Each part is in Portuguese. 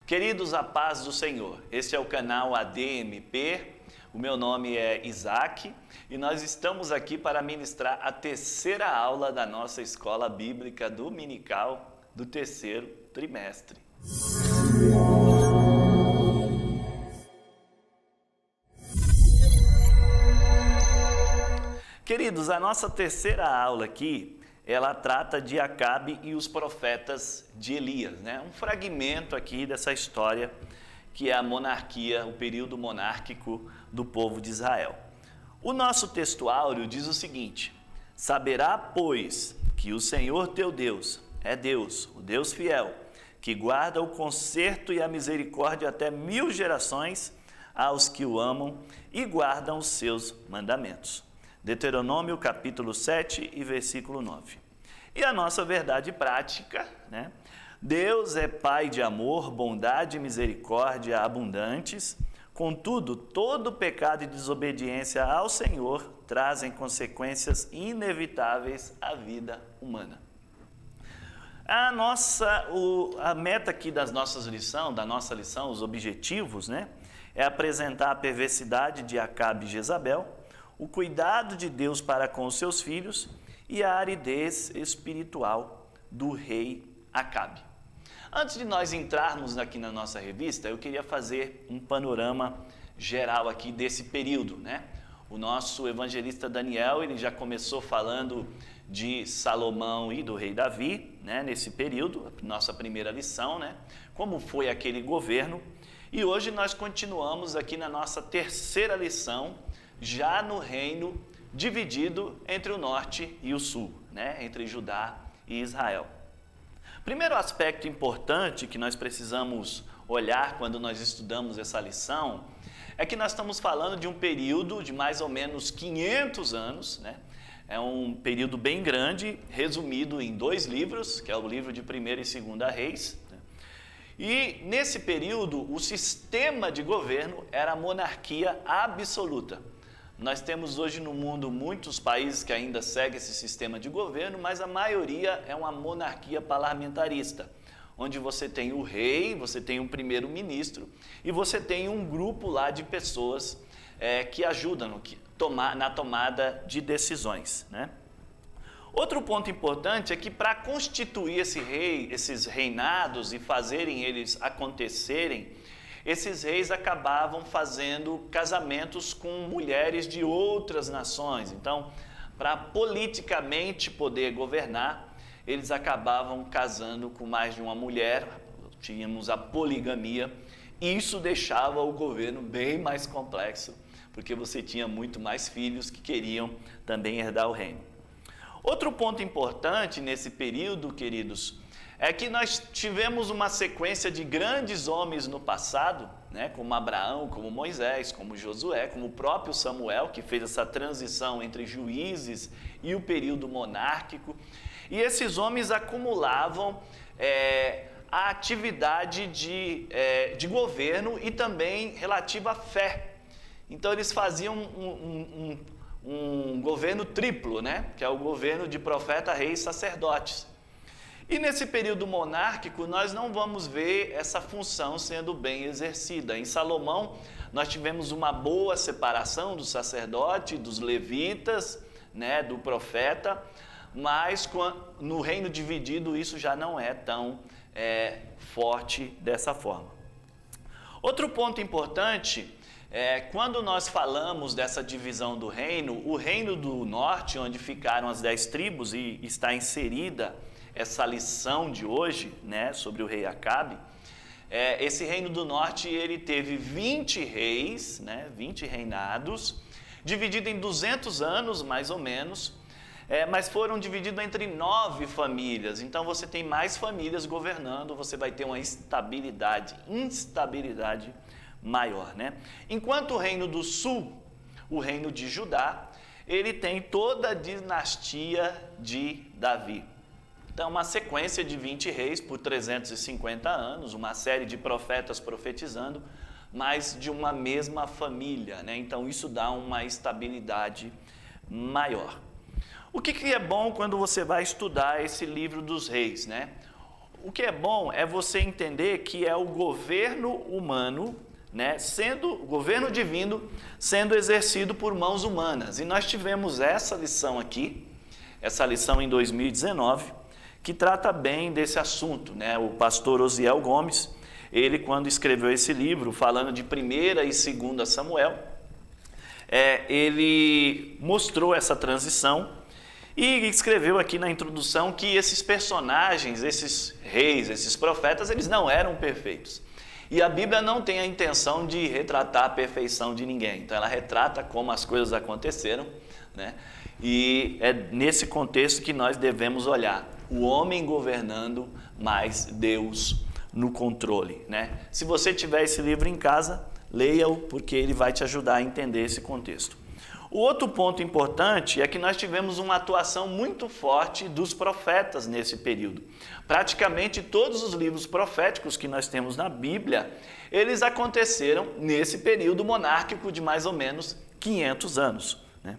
Queridos, a paz do Senhor. Este é o canal ADMP. O meu nome é Isaac e nós estamos aqui para ministrar a terceira aula da nossa escola bíblica dominical do terceiro trimestre. Queridos, a nossa terceira aula aqui, ela trata de Acabe e os profetas de Elias, né? Um fragmento aqui dessa história que é a monarquia, o período monárquico do povo de Israel. O nosso textuário diz o seguinte: saberá, pois, que o Senhor teu Deus é Deus, o Deus fiel, que guarda o conserto e a misericórdia até 1000 gerações aos que o amam e guardam os seus mandamentos. Deuteronômio capítulo 7 e versículo 9. E a nossa verdade prática, né? Deus é Pai de amor, bondade e misericórdia abundantes, contudo, todo pecado e desobediência ao Senhor trazem consequências inevitáveis à vida humana. A meta aqui da nossa lição, os objetivos, né? É apresentar a perversidade de Acabe e Jezabel, o cuidado de Deus para com os seus filhos e a aridez espiritual do rei Acabe. Antes de nós entrarmos aqui na nossa revista, eu queria fazer um panorama geral aqui desse período, né? O nosso evangelista Daniel, ele já começou falando de Salomão e do rei Davi, né? Nesse período, nossa primeira lição, né? Como foi aquele governo. E hoje nós continuamos aqui na nossa terceira lição, já no reino dividido entre o norte e o sul, né? Entre Judá e Israel. Primeiro aspecto importante que nós precisamos olhar quando nós estudamos essa lição é que nós estamos falando de um período de mais ou menos 500 anos, né? É um período bem grande, resumido em 2 livros, que é o livro de 1ª e 2ª Reis. Né? E nesse período, o sistema de governo era a monarquia absoluta. Nós temos hoje no mundo muitos países que ainda seguem esse sistema de governo, mas a maioria é uma monarquia parlamentarista, onde você tem o rei, você tem um primeiro-ministro e você tem um grupo lá de pessoas que ajudam na tomada de decisões, né? Outro ponto importante é que para constituir esses reinados e fazerem eles acontecerem, esses reis acabavam fazendo casamentos com mulheres de outras nações. Então, para politicamente poder governar, eles acabavam casando com mais de uma mulher, tínhamos a poligamia, e isso deixava o governo bem mais complexo, porque você tinha muito mais filhos que queriam também herdar o reino. Outro ponto importante nesse período, queridos, é que nós tivemos uma sequência de grandes homens no passado, né, como Abraão, como Moisés, como Josué, como o próprio Samuel, que fez essa transição entre juízes e o período monárquico. E esses homens acumulavam a atividade de governo e também relativa à fé. Então eles faziam um governo triplo, né, que é o governo de profeta, reis e sacerdotes. E nesse período monárquico, nós não vamos ver essa função sendo bem exercida. Em Salomão, nós tivemos uma boa separação do sacerdote, dos levitas, né, do profeta, mas no reino dividido isso já não é tão forte dessa forma. Outro ponto importante é quando nós falamos dessa divisão do reino, o reino do norte, onde ficaram as 10 tribos e está inserida essa lição de hoje, né, sobre o rei Acabe, esse reino do norte ele teve 20 reis, né, 20 reinados, dividido em 200 anos mais ou menos, mas foram divididos entre 9 famílias. Então você tem mais famílias governando, você vai ter uma instabilidade maior, né? Enquanto o reino do sul, o reino de Judá, ele tem toda a dinastia de Davi. Então, uma sequência de 20 reis por 350 anos, uma série de profetas profetizando, mas de uma mesma família, né? Então, isso dá uma estabilidade maior. O que é bom quando você vai estudar esse livro dos reis, né? O que é bom é você entender que é o governo humano, né, o governo divino sendo exercido por mãos humanas. E nós tivemos essa lição aqui, essa lição em 2019, que trata bem desse assunto, né? O pastor Osiel Gomes, ele quando escreveu esse livro, falando de 1ª e 2ª Samuel, ele mostrou essa transição e escreveu aqui na introdução que esses personagens, esses reis, esses profetas, eles não eram perfeitos. E a Bíblia não tem a intenção de retratar a perfeição de ninguém. Então ela retrata como as coisas aconteceram, né? E é nesse contexto que nós devemos olhar. O homem governando, mas Deus no controle, né? Se você tiver esse livro em casa, leia-o, porque ele vai te ajudar a entender esse contexto. O outro ponto importante é que nós tivemos uma atuação muito forte dos profetas nesse período. Praticamente todos os livros proféticos que nós temos na Bíblia, eles aconteceram nesse período monárquico de mais ou menos 500 anos, né?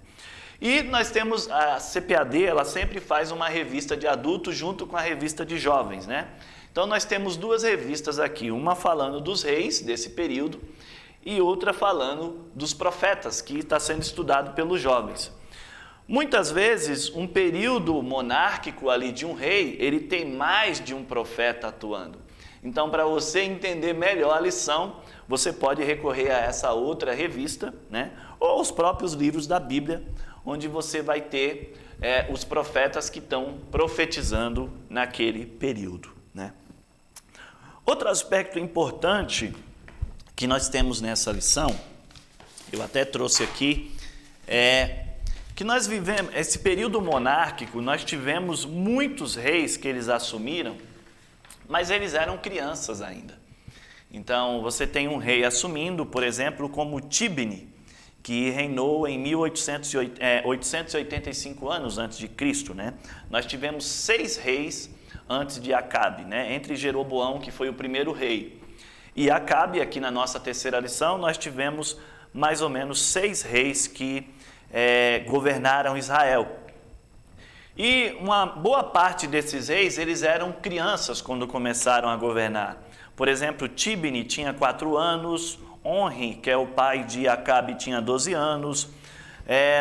E nós temos a CPAD, ela sempre faz uma revista de adultos junto com a revista de jovens, né? Então nós temos 2 revistas aqui, uma falando dos reis desse período e outra falando dos profetas, que está sendo estudado pelos jovens. Muitas vezes, um período monárquico ali de um rei, ele tem mais de um profeta atuando. Então, para você entender melhor a lição, você pode recorrer a essa outra revista, né? Ou os próprios livros da Bíblia, onde você vai ter os profetas que estão profetizando naquele período, né? Outro aspecto importante que nós temos nessa lição, eu até trouxe aqui, que nós vivemos, esse período monárquico, nós tivemos muitos reis que eles assumiram, mas eles eram crianças ainda. Então, você tem um rei assumindo, por exemplo, como Tibni, que reinou em 885 anos antes de Cristo, né? Nós tivemos 6 reis antes de Acabe, né? Entre Jeroboão, que foi o primeiro rei, e Acabe, aqui na nossa terceira lição, nós tivemos mais ou menos 6 reis que governaram Israel. E uma boa parte desses reis, eles eram crianças quando começaram a governar. Por exemplo, Tibni tinha 4 anos, Onri, que é o pai de Acabe, tinha 12 anos.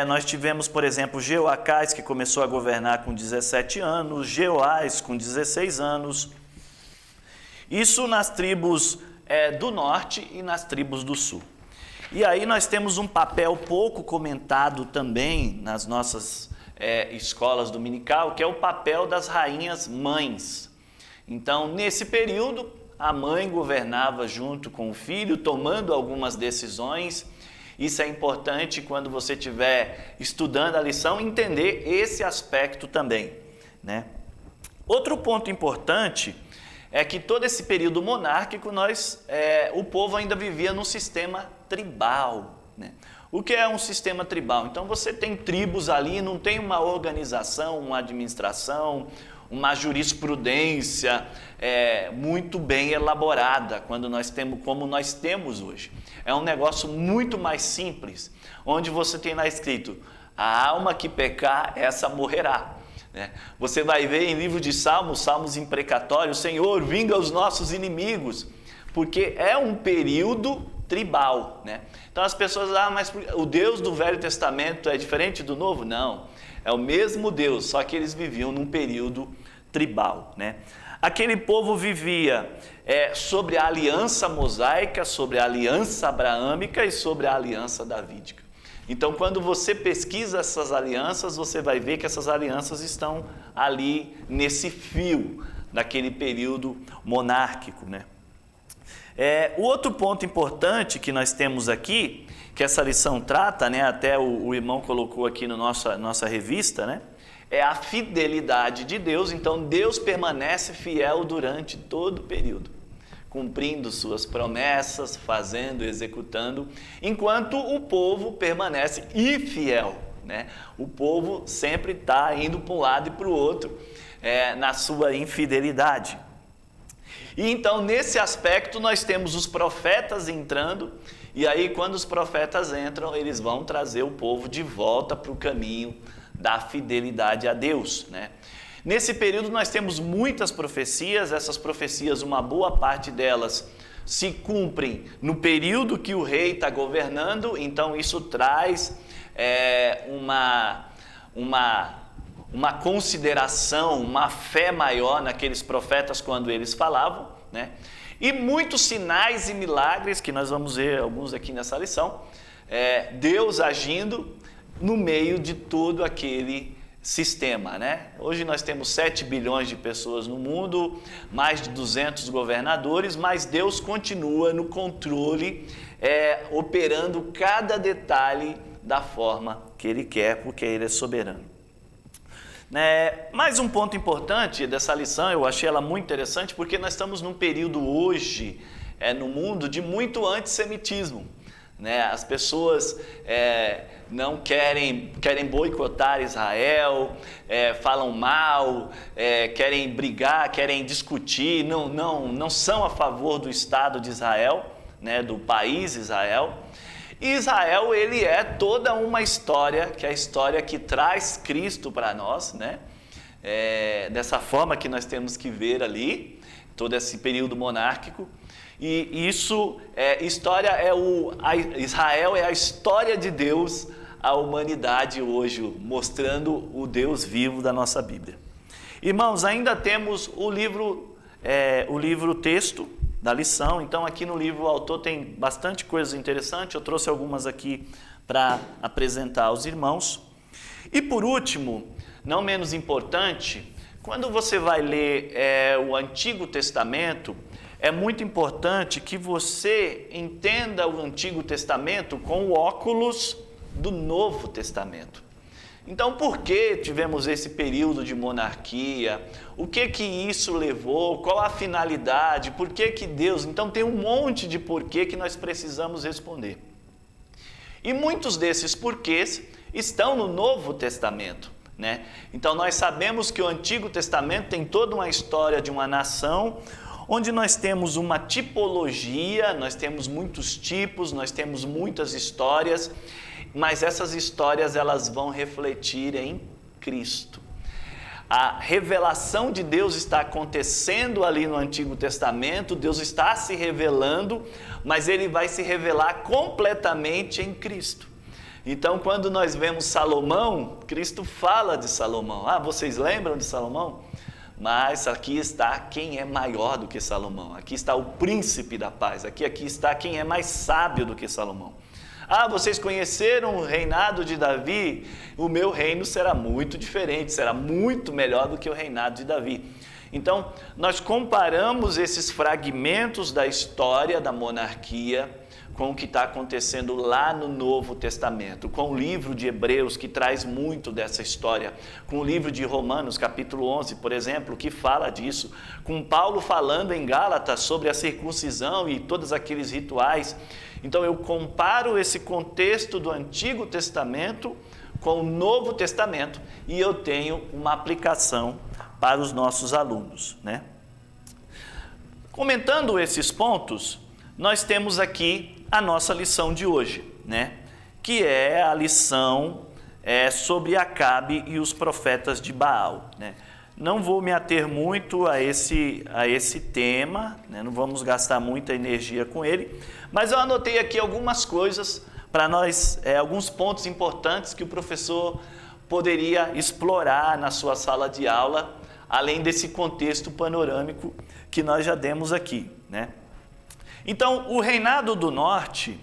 Nós tivemos, por exemplo, Jeoacás, que começou a governar com 17 anos, Jeoás com 16 anos. Isso nas tribos do norte e nas tribos do sul. E aí nós temos um papel pouco comentado também nas nossas escolas dominical, que é o papel das rainhas mães. Então, nesse período, a mãe governava junto com o filho, tomando algumas decisões. Isso é importante quando você estiver estudando a lição, entender esse aspecto também, né? Outro ponto importante é que todo esse período monárquico, o povo ainda vivia num sistema tribal, né? O que é um sistema tribal? Então você tem tribos ali, não tem uma organização, uma administração, uma jurisprudência muito bem elaborada, como nós temos hoje. É um negócio muito mais simples, onde você tem lá escrito: a alma que pecar, essa morrerá. Você vai ver em livro de Salmos imprecatórios: Senhor, vinga os nossos inimigos, porque é um período tribal, né? Então as pessoas, mas o Deus do Velho Testamento é diferente do Novo? Não, é o mesmo Deus, só que eles viviam num período tribal, né? Aquele povo vivia sobre a aliança mosaica, sobre a aliança abraâmica e sobre a aliança davídica. Então, quando você pesquisa essas alianças, você vai ver que essas alianças estão ali nesse fio, naquele período monárquico, né? O outro ponto importante que nós temos aqui, que essa lição trata, né, até o irmão colocou aqui na nossa revista, né, é a fidelidade de Deus. Então, Deus permanece fiel durante todo o período, cumprindo suas promessas, fazendo, executando, enquanto o povo permanece infiel, né? O povo sempre está indo para um lado e para o outro, na sua infidelidade. E então, nesse aspecto, nós temos os profetas entrando, e aí quando os profetas entram, eles vão trazer o povo de volta para o caminho da fidelidade a Deus, né? Nesse período nós temos muitas profecias, essas profecias, uma boa parte delas se cumprem no período que o rei está governando, então isso traz uma consideração, uma fé maior naqueles profetas quando eles falavam, né? E muitos sinais e milagres, que nós vamos ver alguns aqui nessa lição, Deus agindo no meio de todo aquele sistema, né? Hoje nós temos 7 bilhões de pessoas no mundo, mais de 200 governadores, mas Deus continua no controle, operando cada detalhe da forma que Ele quer, porque Ele é soberano. Mais um ponto importante dessa lição, eu achei ela muito interessante, porque nós estamos num período hoje, no mundo, de muito antissemitismo. As pessoas não querem boicotar Israel, falam mal, querem brigar, querem discutir, não são a favor do Estado de Israel, né, do país Israel. E Israel, ele é toda uma história, que é a história que traz Cristo para nós, né? Dessa forma que nós temos que ver ali, todo esse período monárquico. E isso, Israel é a história de Deus à humanidade hoje, mostrando o Deus vivo da nossa Bíblia. Irmãos, ainda temos o livro texto da lição. Então aqui no livro o autor tem bastante coisa interessante, eu trouxe algumas aqui para apresentar aos irmãos. E por último, não menos importante, quando você vai ler o Antigo Testamento, é muito importante que você entenda o Antigo Testamento com o óculos do Novo Testamento. Então, por que tivemos esse período de monarquia? O que isso levou? Qual a finalidade? Por que Deus? Então, tem um monte de porquê que nós precisamos responder. E muitos desses porquês estão no Novo Testamento, né? Então, nós sabemos que o Antigo Testamento tem toda uma história de uma nação, onde nós temos uma tipologia, nós temos muitos tipos, nós temos muitas histórias, mas essas histórias elas vão refletir em Cristo. A revelação de Deus está acontecendo ali no Antigo Testamento, Deus está se revelando, mas Ele vai se revelar completamente em Cristo. Então, quando nós vemos Salomão, Cristo fala de Salomão. Vocês lembram de Salomão? Mas aqui está quem é maior do que Salomão, aqui está o príncipe da paz, aqui está quem é mais sábio do que Salomão. Vocês conheceram o reinado de Davi? O meu reino será muito diferente, será muito melhor do que o reinado de Davi. Então, nós comparamos esses fragmentos da história da monarquia com o que está acontecendo lá no Novo Testamento, com o livro de Hebreus, que traz muito dessa história, com o livro de Romanos, capítulo 11, por exemplo, que fala disso, com Paulo falando em Gálatas sobre a circuncisão e todos aqueles rituais. Então, eu comparo esse contexto do Antigo Testamento com o Novo Testamento e eu tenho uma aplicação para os nossos alunos, né? Comentando esses pontos, nós temos aqui a nossa lição de hoje, né? Que é a lição sobre Acabe e os profetas de Baal, né? Não vou me ater muito a esse tema, né? Não vamos gastar muita energia com ele, mas eu anotei aqui algumas coisas para nós, alguns pontos importantes que o professor poderia explorar na sua sala de aula, além desse contexto panorâmico que nós já demos aqui, né? Então, o reinado do norte,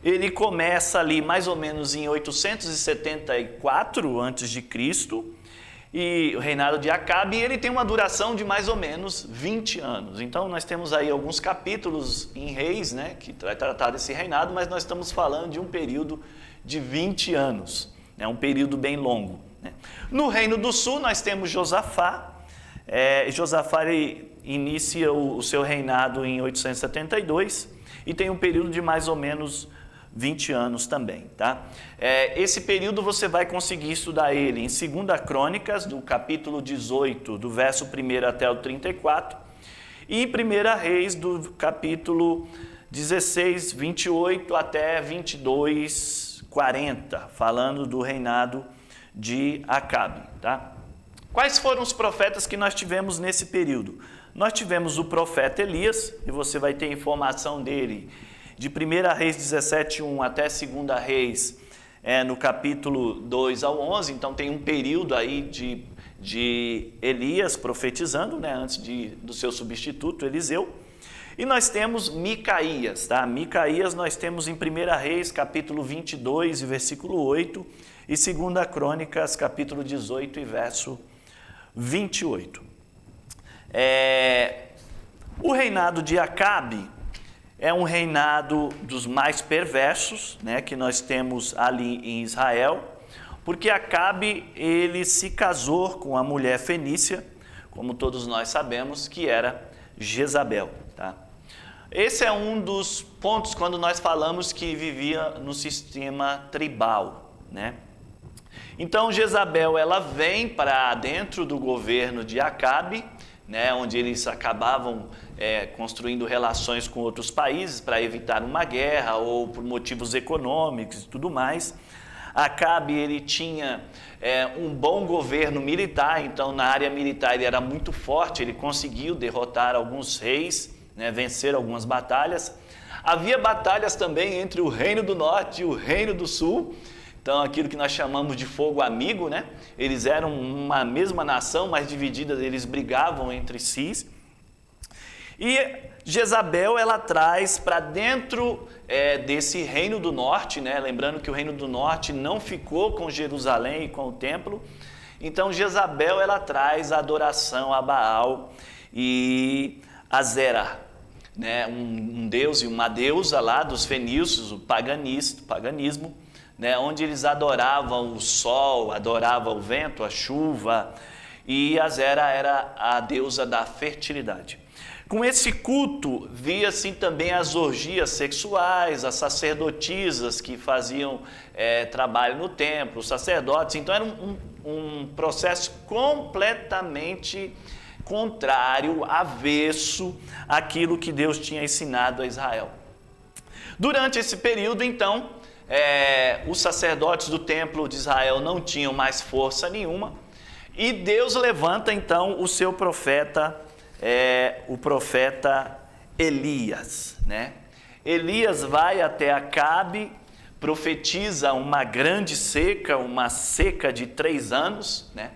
ele começa ali mais ou menos em 874 a.C., e o reinado de Acabe, ele tem uma duração de mais ou menos 20 anos. Então, nós temos aí alguns capítulos em Reis, né, que vai tratar desse reinado, mas nós estamos falando de um período de 20 anos, né, um período bem longo, né? No Reino do Sul, nós temos Josafá. Josafá inicia o seu reinado em 872 e tem um período de mais ou menos 20 anos também, tá? Esse período você vai conseguir estudar ele em 2 Crônicas, do capítulo 18, do verso 1 até o 34, e em 1 Reis, do capítulo 16, 28 até 22, 40, falando do reinado de Acabe, tá? Quais foram os profetas que nós tivemos nesse período? Nós tivemos o profeta Elias, e você vai ter informação dele de 1 Reis 17:1 até 2 Reis, no capítulo 2 ao 11. Então tem um período aí de Elias profetizando, né, antes do seu substituto Eliseu. E nós temos Micaías, tá? Micaías nós temos em 1 Reis, capítulo 22, e versículo 8, e 2 Crônicas, capítulo 18, e verso 28. O reinado de Acabe é um reinado dos mais perversos, né, que nós temos ali em Israel, porque Acabe, ele se casou com a mulher fenícia, como todos nós sabemos, que era Jezabel, tá? Esse é um dos pontos quando nós falamos que vivia no sistema tribal, né? Então Jezabel, ela vem para dentro do governo de Acabe, né, onde eles acabavam construindo relações com outros países para evitar uma guerra ou por motivos econômicos e tudo mais. Acabe, ele tinha um bom governo militar, então na área militar ele era muito forte, ele conseguiu derrotar alguns reis, né, vencer algumas batalhas. Havia batalhas também entre o Reino do Norte e o Reino do Sul, então aquilo que nós chamamos de fogo amigo, né? Eles eram uma mesma nação, mas divididas, eles brigavam entre si. E Jezabel, ela traz para dentro desse Reino do Norte, né? Lembrando que o Reino do Norte não ficou com Jerusalém e com o templo. Então Jezabel, ela traz a adoração a Baal e a Zera, né? Um deus e uma deusa lá dos fenícios, o paganismo, né? Onde eles adoravam o sol, adoravam o vento, a chuva, e a Zera era a deusa da fertilidade. Com esse culto, via-se também as orgias sexuais, as sacerdotisas que faziam trabalho no templo, os sacerdotes. Então era um processo completamente contrário, avesso àquilo que Deus tinha ensinado a Israel. Durante esse período, então, os sacerdotes do templo de Israel não tinham mais força nenhuma, e Deus levanta então o seu profeta, o profeta Elias, né? Elias vai até Acabe, profetiza uma grande seca, uma seca de 3 anos, né?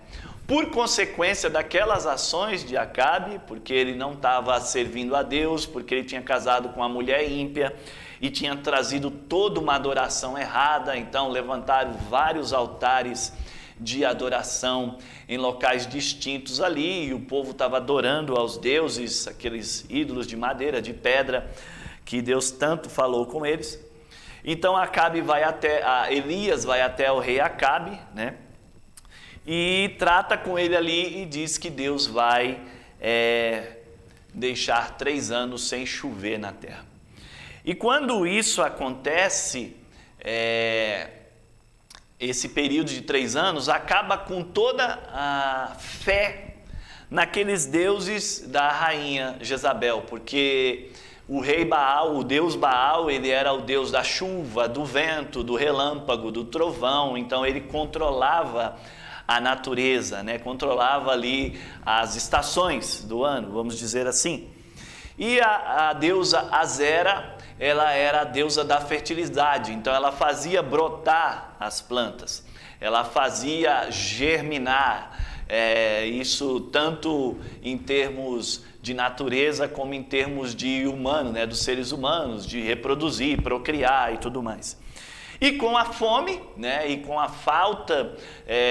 Por consequência daquelas ações de Acabe, porque ele não estava servindo a Deus, porque ele tinha casado com uma mulher ímpia e tinha trazido toda uma adoração errada, então levantaram vários altares de adoração em locais distintos ali, e o povo estava adorando aos deuses, aqueles ídolos de madeira, de pedra, que Deus tanto falou com eles. Então Elias vai até o rei Acabe, né? E trata com ele ali e diz que Deus vai deixar 3 anos sem chover na terra. E quando isso acontece, esse período de 3 anos acaba com toda a fé naqueles deuses da rainha Jezabel, porque o rei Baal, o deus Baal, ele era o deus da chuva, do vento, do relâmpago, do trovão, então ele controlava a natureza, né? Controlava ali as estações do ano, vamos dizer assim. E a deusa Azera, ela era a deusa da fertilidade, então ela fazia brotar as plantas, ela fazia germinar, isso tanto em termos de natureza como em termos de humano, né, dos seres humanos, de reproduzir, procriar e tudo mais. E com a fome, né, e com a falta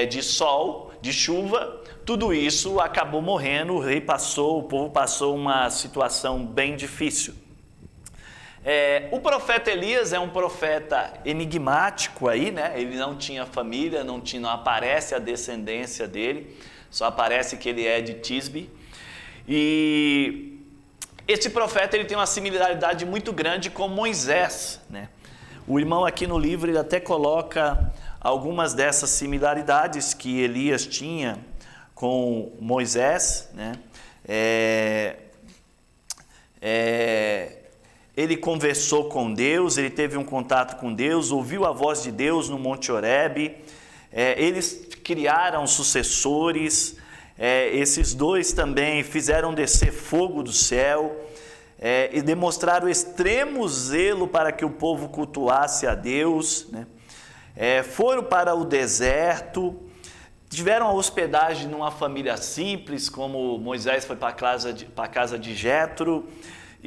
de sol, de chuva, tudo isso acabou morrendo, o povo passou uma situação bem difícil. O profeta Elias é um profeta enigmático aí, né? Ele não tinha família, não aparece a descendência dele, só aparece que ele é de Tisbe. E esse profeta, ele tem uma similaridade muito grande com Moisés, né? O irmão aqui no livro, ele até coloca algumas dessas similaridades que Elias tinha com Moisés, né? Ele conversou com Deus, ele teve um contato com Deus, ouviu a voz de Deus no Monte Horebe, eles criaram sucessores, Esses dois também fizeram descer fogo do céu e demonstraram extremo zelo para que o povo cultuasse a Deus, né? Foram para o deserto, tiveram a hospedagem numa família simples, como Moisés foi para a casa de Jetro,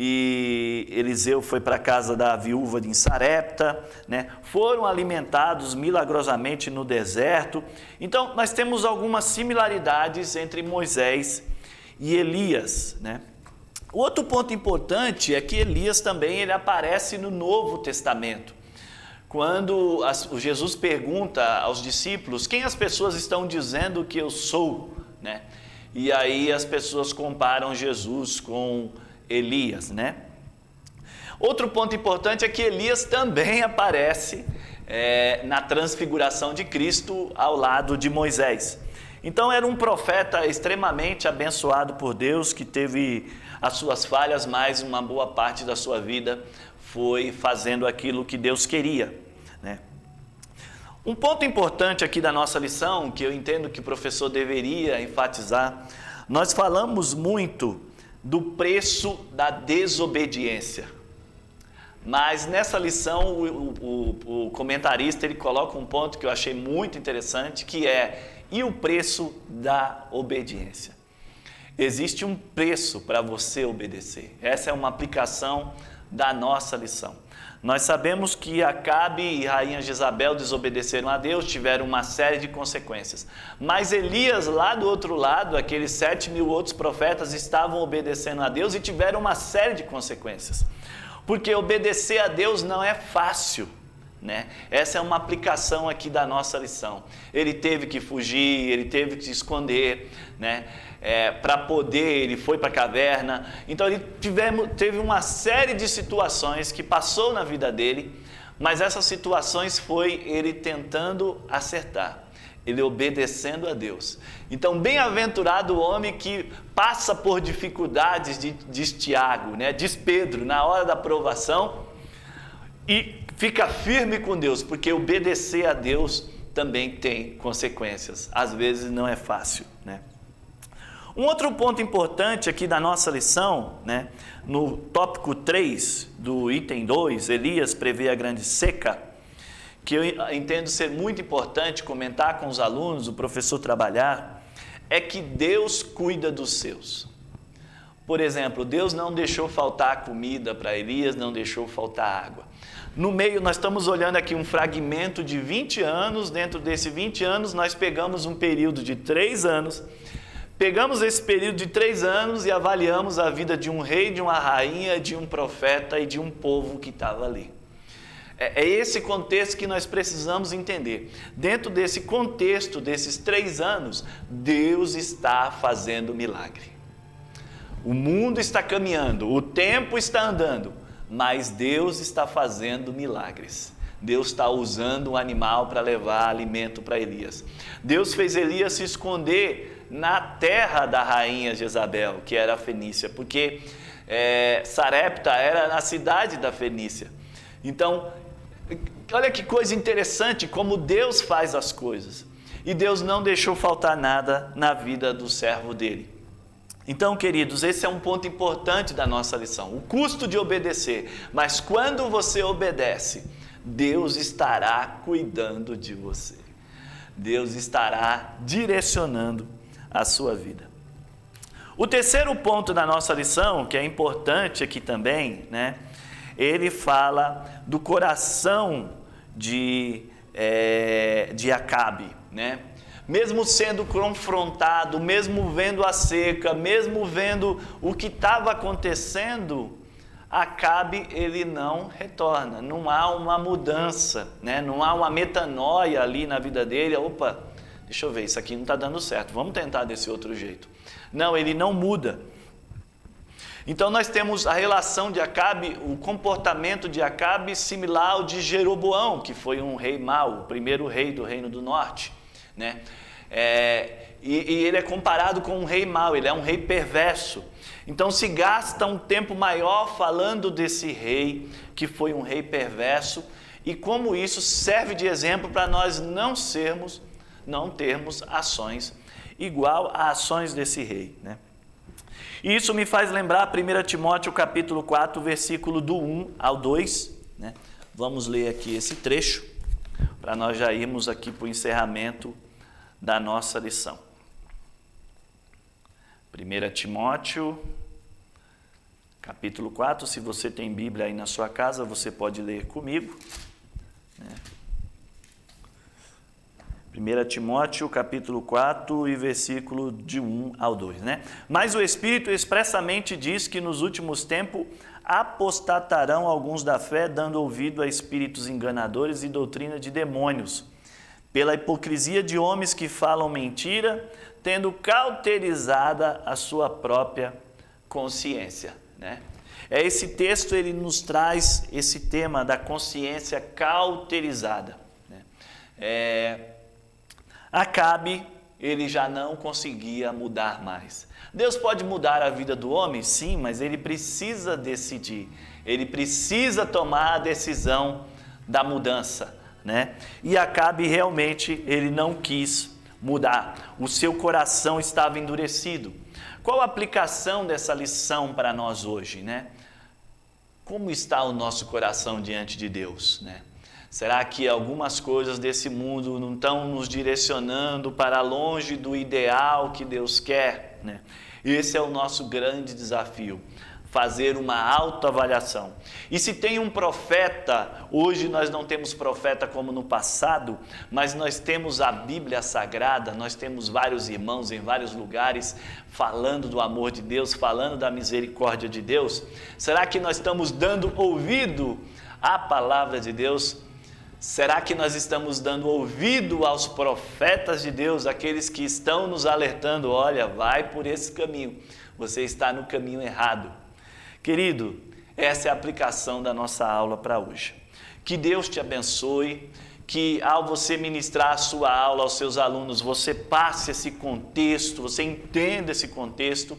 e Eliseu foi para a casa da viúva de Sarepta, né? Foram alimentados milagrosamente no deserto. Então, nós temos algumas similaridades entre Moisés e Elias, né? O outro ponto importante é que Elias também ele aparece no Novo Testamento. Quando Jesus pergunta aos discípulos, quem as pessoas estão dizendo que eu sou, né? E aí as pessoas comparam Jesus com Elias, né? Outro ponto importante é que Elias também aparece na transfiguração de Cristo ao lado de Moisés. Então era um profeta extremamente abençoado por Deus, que teve as suas falhas, mas uma boa parte da sua vida foi fazendo aquilo que Deus queria, né? Um ponto importante aqui da nossa lição, que eu entendo que o professor deveria enfatizar, nós falamos muito do preço da desobediência. Mas nessa lição o comentarista ele coloca um ponto que eu achei muito interessante, que e o preço da obediência? Existe um preço para você obedecer. Essa é uma aplicação da nossa lição. Nós sabemos que Acabe e rainha Jezabel desobedeceram a Deus, tiveram uma série de consequências. Mas Elias, lá do outro lado, aqueles 7.000 outros profetas estavam obedecendo a Deus e tiveram uma série de consequências. Porque obedecer a Deus não é fácil, né? Essa é uma aplicação aqui da nossa lição. Ele teve que fugir, ele teve que se esconder, né? Para poder, ele foi para a caverna. Então ele teve uma série de situações que passou na vida dele, mas essas situações foi ele tentando acertar, ele obedecendo a Deus. Então bem-aventurado o homem que passa por dificuldades, diz Tiago, né? Diz Pedro, na hora da provação, e fica firme com Deus, porque obedecer a Deus também tem consequências. Às vezes não é fácil, né? Um outro ponto importante aqui da nossa lição, né? No tópico 3 do item 2, Elias prevê a grande seca, que eu entendo ser muito importante comentar com os alunos, o professor trabalhar, é que Deus cuida dos seus. Por exemplo, Deus não deixou faltar comida para Elias, não deixou faltar água. No meio, nós estamos olhando aqui um fragmento de 20 anos, dentro desses 20 anos nós pegamos um período de 3 anos, pegamos esse período de 3 anos e avaliamos a vida de um rei, de uma rainha, de um profeta e de um povo que estava ali. É esse contexto que nós precisamos entender. Dentro desse contexto, desses 3 anos, Deus está fazendo milagre. O mundo está caminhando, o tempo está andando, mas Deus está fazendo milagres. Deus está usando um animal para levar alimento para Elias. Deus fez Elias se esconder na terra da rainha Jezabel, que era a Fenícia, porque Sarepta era na cidade da Fenícia. Então, olha que coisa interessante como Deus faz as coisas. E Deus não deixou faltar nada na vida do servo dele. Então, queridos, esse é um ponto importante da nossa lição, o custo de obedecer. Mas quando você obedece, Deus estará cuidando de você. Deus estará direcionando a sua vida. O terceiro ponto da nossa lição, que é importante aqui também, né? Ele fala do coração de Acabe, né? Mesmo sendo confrontado, mesmo vendo a seca, mesmo vendo o que estava acontecendo, Acabe ele não retorna, não há uma mudança, né? Não há uma metanoia ali na vida dele. Opa, deixa eu ver, isso aqui não está dando certo, vamos tentar desse outro jeito. Não, ele não muda. Então nós temos a relação de Acabe, o comportamento de Acabe similar ao de Jeroboão, que foi um rei mau, o primeiro rei do Reino do Norte, né? E ele é comparado com um rei mau, ele é um rei perverso. Então se gasta um tempo maior falando desse rei, que foi um rei perverso, e como isso serve de exemplo para nós não termos ações igual a ações desse rei, né? E isso me faz lembrar 1 Timóteo capítulo 4, versículo do 1 ao 2, né? Vamos ler aqui esse trecho, para nós já irmos aqui para o encerramento da nossa lição. 1 Timóteo capítulo 4, se você tem Bíblia aí na sua casa, você pode ler comigo, né? 1 Timóteo capítulo 4 e versículo de 1 ao 2, né? Mas o Espírito expressamente diz que nos últimos tempos apostatarão alguns da fé, dando ouvido a espíritos enganadores e doutrina de demônios, pela hipocrisia de homens que falam mentira, tendo cauterizada a sua própria consciência, né? Esse texto, ele nos traz esse tema da consciência cauterizada, né? Acabe, ele já não conseguia mudar mais. Deus pode mudar a vida do homem? Sim, mas ele precisa decidir. Ele precisa tomar a decisão da mudança, né? E Acabe realmente, ele não quis mudar. O seu coração estava endurecido. Qual a aplicação dessa lição para nós hoje, né? Como está o nosso coração diante de Deus, né? Será que algumas coisas desse mundo não estão nos direcionando para longe do ideal que Deus quer, né? Esse é o nosso grande desafio, fazer uma autoavaliação. E se tem um profeta, hoje nós não temos profeta como no passado, mas nós temos a Bíblia Sagrada, nós temos vários irmãos em vários lugares falando do amor de Deus, falando da misericórdia de Deus. Será que nós estamos dando ouvido à palavra de Deus? Será que nós estamos dando ouvido aos profetas de Deus, aqueles que estão nos alertando? Olha, vai por esse caminho, você está no caminho errado. Querido, essa é a aplicação da nossa aula para hoje. Que Deus te abençoe, que ao você ministrar a sua aula aos seus alunos, você passe esse contexto, você entenda esse contexto,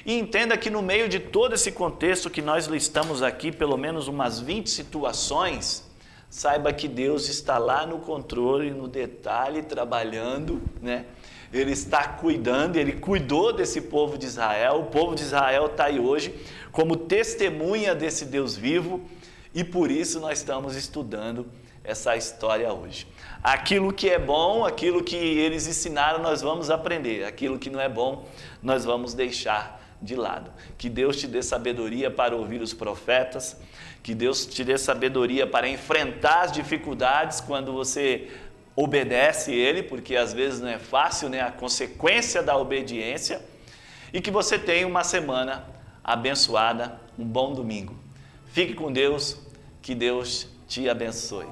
e entenda que no meio de todo esse contexto que nós listamos aqui, pelo menos umas 20 situações, saiba que Deus está lá no controle, no detalhe, trabalhando, né? Ele está cuidando, Ele cuidou desse povo de Israel. O povo de Israel está aí hoje como testemunha desse Deus vivo, e por isso nós estamos estudando essa história hoje. Aquilo que é bom, aquilo que eles ensinaram, nós vamos aprender. Aquilo que não é bom, nós vamos deixar de lado. Que Deus te dê sabedoria para ouvir os profetas, que Deus te dê sabedoria para enfrentar as dificuldades quando você obedece Ele, porque às vezes não é fácil, né? A consequência da obediência. E que você tenha uma semana abençoada, um bom domingo. Fique com Deus, que Deus te abençoe.